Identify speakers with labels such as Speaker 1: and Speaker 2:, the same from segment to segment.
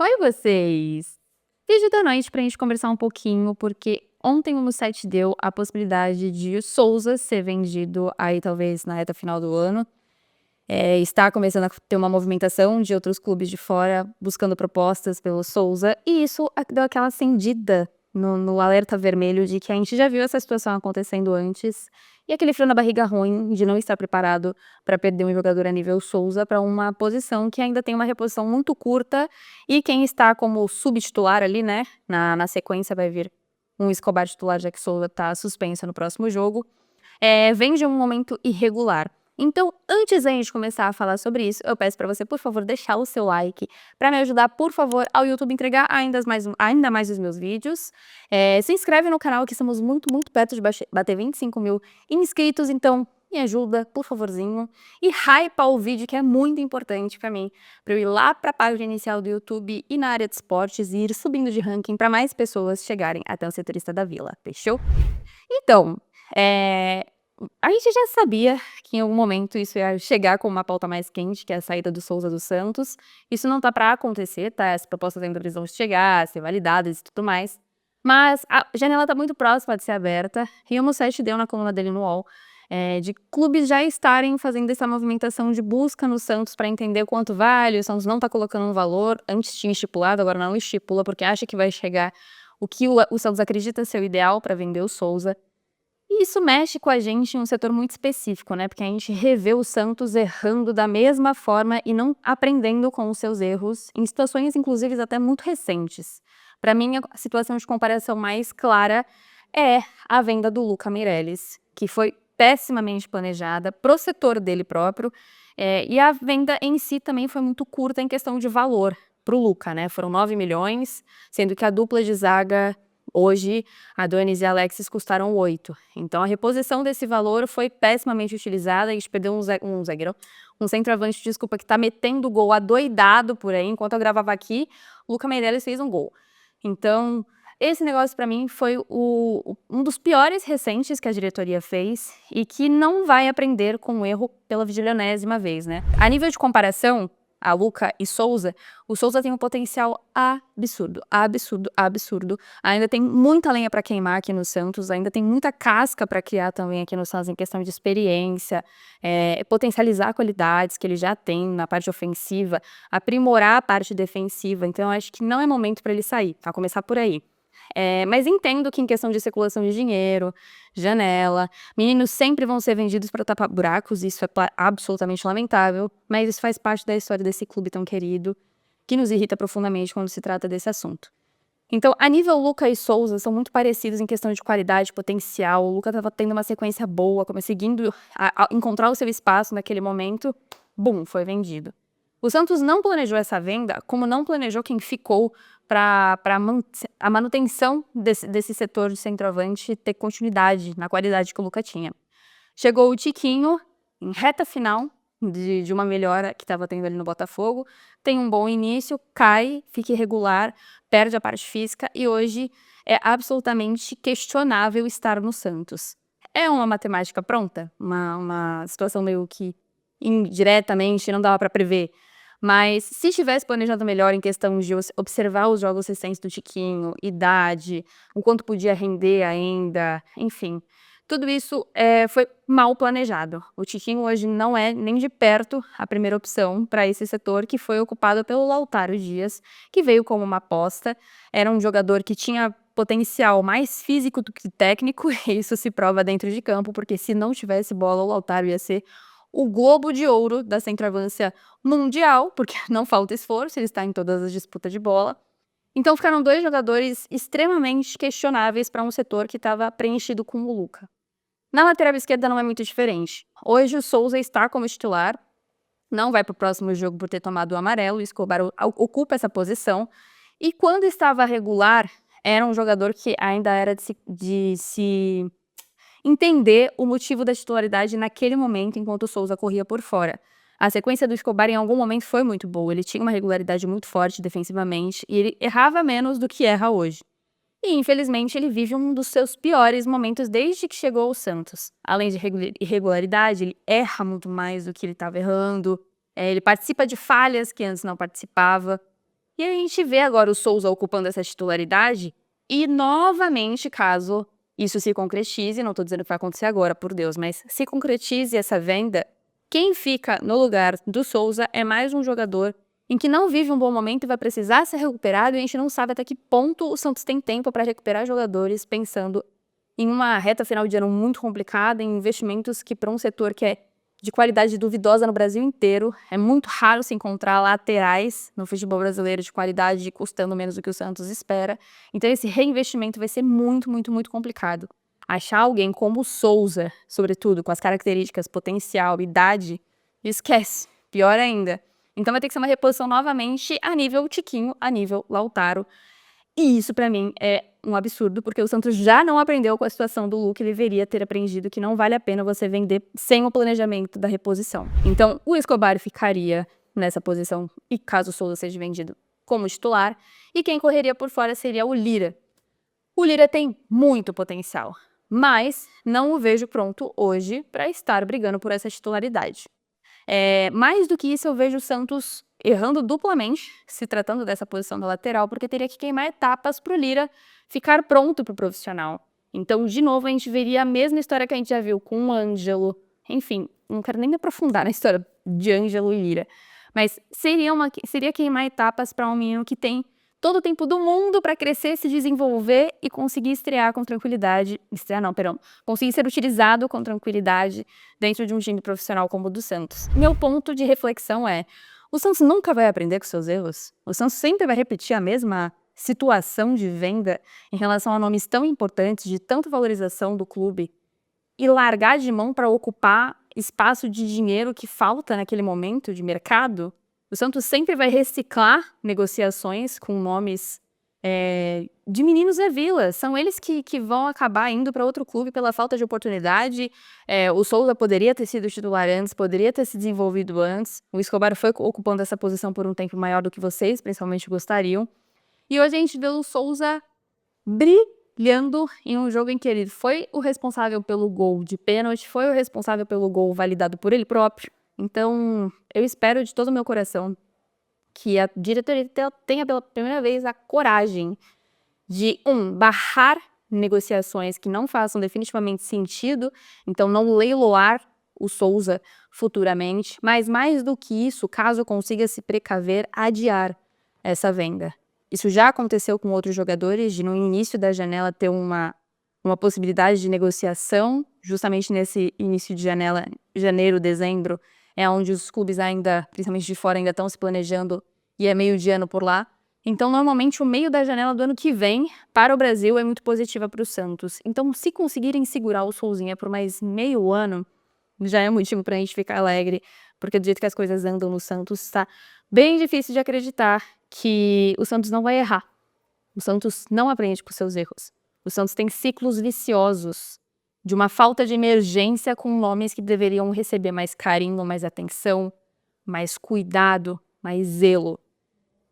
Speaker 1: Oi, vocês! Vídeo da noite pra gente conversar um pouquinho, porque ontem o Musset deu a possibilidade de o Souza ser vendido aí talvez na reta final do ano. Está começando a ter uma movimentação de outros clubes de fora buscando propostas pelo Souza, e isso deu aquela acendida no alerta vermelho de que a gente já viu essa situação acontecendo antes, e aquele frio na barriga ruim de não estar preparado para perder um jogador a nível Souza para uma posição que ainda tem uma reposição muito curta, e quem está como subtitular ali, né, na sequência vai vir um Escobar titular, já que Souza está suspensa no próximo jogo, vem de um momento irregular. Então, antes da gente começar a falar sobre isso, eu peço para você, por favor, deixar o seu like, para me ajudar, por favor, ao YouTube entregar ainda mais os meus vídeos. Se inscreve no canal, que estamos muito, muito perto de bater 25 mil inscritos, então me ajuda, por favorzinho. E hypa o vídeo, que é muito importante para mim, para eu ir lá para a página inicial do YouTube e na área de esportes e ir subindo de ranking para mais pessoas chegarem até o setorista da Vila, fechou? Então, a gente já sabia que em algum momento isso ia chegar com uma pauta mais quente, que é a saída do Souza dos Santos. Isso não tá para acontecer, tá? As propostas ainda precisam chegar, ser validadas e tudo mais. Mas a janela tá muito próxima de ser aberta, e o Musset deu na coluna dele no UOL, de clubes já estarem fazendo essa movimentação de busca no Santos para entender quanto vale. O Santos não tá colocando um valor, antes tinha estipulado, agora não estipula, porque acha que vai chegar o que o Santos acredita ser o ideal para vender o Souza. E isso mexe com a gente em um setor muito específico, né, porque a gente revê o Santos errando da mesma forma e não aprendendo com os seus erros, em situações inclusive até muito recentes. Para mim, a situação de comparação mais clara é a venda do Luca Meireles, que foi pessimamente planejada pro setor dele próprio, e a venda em si também foi muito curta em questão de valor pro Luca, né, foram 9 milhões, sendo que a dupla de zaga hoje, a Donis e a Alexis custaram 8. Então a reposição desse valor foi pessimamente utilizada, a gente perdeu um zagueiro, um centroavante, desculpa, que tá metendo gol adoidado por aí. Enquanto eu gravava aqui, o Luca Meireles fez um gol. Então, esse negócio para mim foi um dos piores recentes que a diretoria fez e que não vai aprender com o erro pela vigilionésima vez, né? A nível de comparação, a Luca e Souza, o Souza tem um potencial absurdo, absurdo, absurdo. Ainda tem muita lenha para queimar aqui no Santos, ainda tem muita casca para criar também aqui no Santos em questão de experiência, potencializar qualidades que ele já tem na parte ofensiva, aprimorar a parte defensiva. Então, eu acho que não é momento para ele sair, tá? Começar por aí. Mas entendo que em questão de circulação de dinheiro, janela, meninos sempre vão ser vendidos para tapar buracos, isso é absolutamente lamentável, mas isso faz parte da história desse clube tão querido, que nos irrita profundamente quando se trata desse assunto. Então, a nível Luca e Souza, são muito parecidos em questão de qualidade, potencial. O Luca estava tendo uma sequência boa, conseguindo a encontrar o seu espaço naquele momento, bum, foi vendido. O Santos não planejou essa venda, como não planejou quem ficou para a manutenção desse setor de centroavante ter continuidade na qualidade que o Luca tinha. Chegou o Tiquinho, em reta final de uma melhora que estava tendo ali no Botafogo, tem um bom início, cai, fica irregular, perde a parte física e hoje é absolutamente questionável estar no Santos. É uma matemática pronta? Uma situação meio que indiretamente não dava para prever. Mas se tivesse planejado melhor em questão de observar os jogos recentes do Tiquinho, idade, o quanto podia render ainda, enfim, tudo isso foi mal planejado. O Tiquinho hoje não é nem de perto a primeira opção para esse setor, que foi ocupado pelo Lautaro Dias, que veio como uma aposta. Era um jogador que tinha potencial mais físico do que técnico, e isso se prova dentro de campo, porque se não tivesse bola, o Lautaro ia ser o Globo de Ouro da centroavância mundial, porque não falta esforço, ele está em todas as disputas de bola. Então ficaram dois jogadores extremamente questionáveis para um setor que estava preenchido com o Luca. Na lateral esquerda não é muito diferente. Hoje o Souza está como titular, não vai para o próximo jogo por ter tomado o amarelo, o Escobar ocupa essa posição, e quando estava regular, era um jogador que ainda era de se entender o motivo da titularidade naquele momento, enquanto o Souza corria por fora. A sequência do Escobar em algum momento foi muito boa, ele tinha uma regularidade muito forte defensivamente e ele errava menos do que erra hoje. E infelizmente ele vive um dos seus piores momentos desde que chegou ao Santos. Além de irregularidade, ele erra muito mais do que ele estava errando, ele participa de falhas que antes não participava. E a gente vê agora o Souza ocupando essa titularidade e novamente, caso isso se concretize, não tô dizendo que vai acontecer agora, por Deus, mas se concretize essa venda, quem fica no lugar do Souza é mais um jogador em que não vive um bom momento e vai precisar ser recuperado, e a gente não sabe até que ponto o Santos tem tempo para recuperar jogadores, pensando em uma reta final de ano muito complicada, em investimentos que para um setor que é de qualidade duvidosa no Brasil inteiro, é muito raro se encontrar laterais no futebol brasileiro de qualidade, custando menos do que o Santos espera. Então esse reinvestimento vai ser muito, muito, muito complicado. Achar alguém como o Souza, sobretudo, com as características, potencial, idade, esquece. Pior ainda. Então vai ter que ser uma reposição novamente a nível Tiquinho, a nível Lautaro. E isso pra mim é um absurdo, porque o Santos já não aprendeu com a situação do Luka, ele deveria ter aprendido que não vale a pena você vender sem o planejamento da reposição. Então o Escobar ficaria nessa posição, e caso o Souza seja vendido, como titular, e quem correria por fora seria o Lira. O Lira tem muito potencial, mas não o vejo pronto hoje para estar brigando por essa titularidade. Mais do que isso, eu vejo o Santos errando duplamente, se tratando dessa posição da lateral, porque teria que queimar etapas para o Lira ficar pronto para o profissional. Então, de novo, a gente veria a mesma história que a gente já viu com o Ângelo. Enfim, não quero nem me aprofundar na história de Ângelo e Lira. Mas seria queimar etapas para um menino que tem todo o tempo do mundo para crescer, se desenvolver e conseguir estrear com tranquilidade. Estrear não, perdão. Conseguir ser utilizado com tranquilidade dentro de um time profissional como o do Santos. Meu ponto de reflexão é: o Santos nunca vai aprender com seus erros. O Santos sempre vai repetir a mesma situação de venda em relação a nomes tão importantes, de tanta valorização do clube, e largar de mão para ocupar espaço de dinheiro que falta naquele momento de mercado. O Santos sempre vai reciclar negociações com nomes de meninos da Vila. São eles que vão acabar indo para outro clube pela falta de oportunidade. O Souza poderia ter sido titular antes, poderia ter se desenvolvido antes. O Escobar foi ocupando essa posição por um tempo maior do que vocês, principalmente, gostariam. E hoje a gente vê o Souza brilhando em um jogo em que ele foi o responsável pelo gol de pênalti, foi o responsável pelo gol validado por ele próprio. Então, eu espero de todo o meu coração que a diretoria tenha pela primeira vez a coragem de, barrar negociações que não façam definitivamente sentido, então não leiloar o Souza futuramente, mas mais do que isso, caso consiga se precaver, adiar essa venda. Isso já aconteceu com outros jogadores, de no início da janela ter uma possibilidade de negociação, justamente nesse início de janela, janeiro, dezembro, é onde os clubes ainda, principalmente de fora, ainda estão se planejando e é meio de ano por lá. Então, normalmente, o meio da janela do ano que vem, para o Brasil, é muito positiva para o Santos. Então, se conseguirem segurar o Souzinha por mais meio ano, já é motivo para a gente ficar alegre, porque do jeito que as coisas andam no Santos, tá bem difícil de acreditar que o Santos não vai errar. O Santos não aprende com seus erros. O Santos tem ciclos viciosos de uma falta de emergência com nomes que deveriam receber mais carinho, mais atenção, mais cuidado, mais zelo.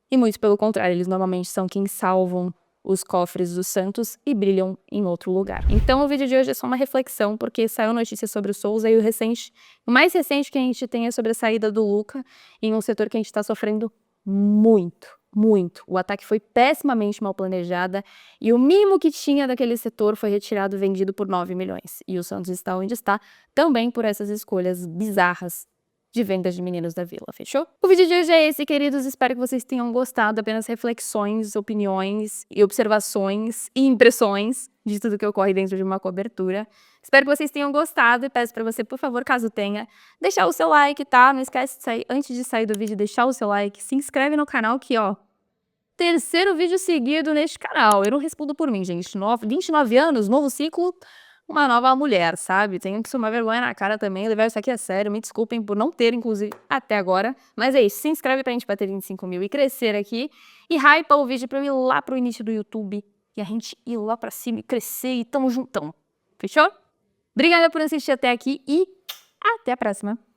Speaker 1: E muito pelo contrário, eles normalmente são quem salvam os cofres do Santos e brilham em outro lugar. Então o vídeo de hoje é só uma reflexão, porque saiu notícia sobre o Souza e o mais recente que a gente tem é sobre a saída do Luka em um setor que a gente está sofrendo muito, muito. O ataque foi pessimamente mal planejada e o mínimo que tinha daquele setor foi retirado, vendido por 9 milhões. E o Santos está onde está também por essas escolhas bizarras de vendas de meninos da Vila, fechou? O vídeo de hoje é esse, queridos. Espero que vocês tenham gostado. Apenas reflexões, opiniões e observações e impressões de tudo que ocorre dentro de uma cobertura. Espero que vocês tenham gostado e peço pra você, por favor, caso tenha, deixar o seu like, tá? Não esquece de sair, antes de sair do vídeo, deixar o seu like. Se inscreve no canal que, ó, terceiro vídeo seguido neste canal. Eu não respondo por mim, gente. 29 anos, novo ciclo, uma nova mulher, sabe? Tenho que tomar vergonha na cara também, levar isso aqui a sério. Me desculpem por não ter, inclusive, até agora. Mas é isso, se inscreve pra gente bater 25 mil e crescer aqui. E hypa o vídeo pra eu ir lá pro início do YouTube. E a gente ir lá pra cima e crescer e tamo juntão. Fechou? Obrigada por assistir até aqui e até a próxima.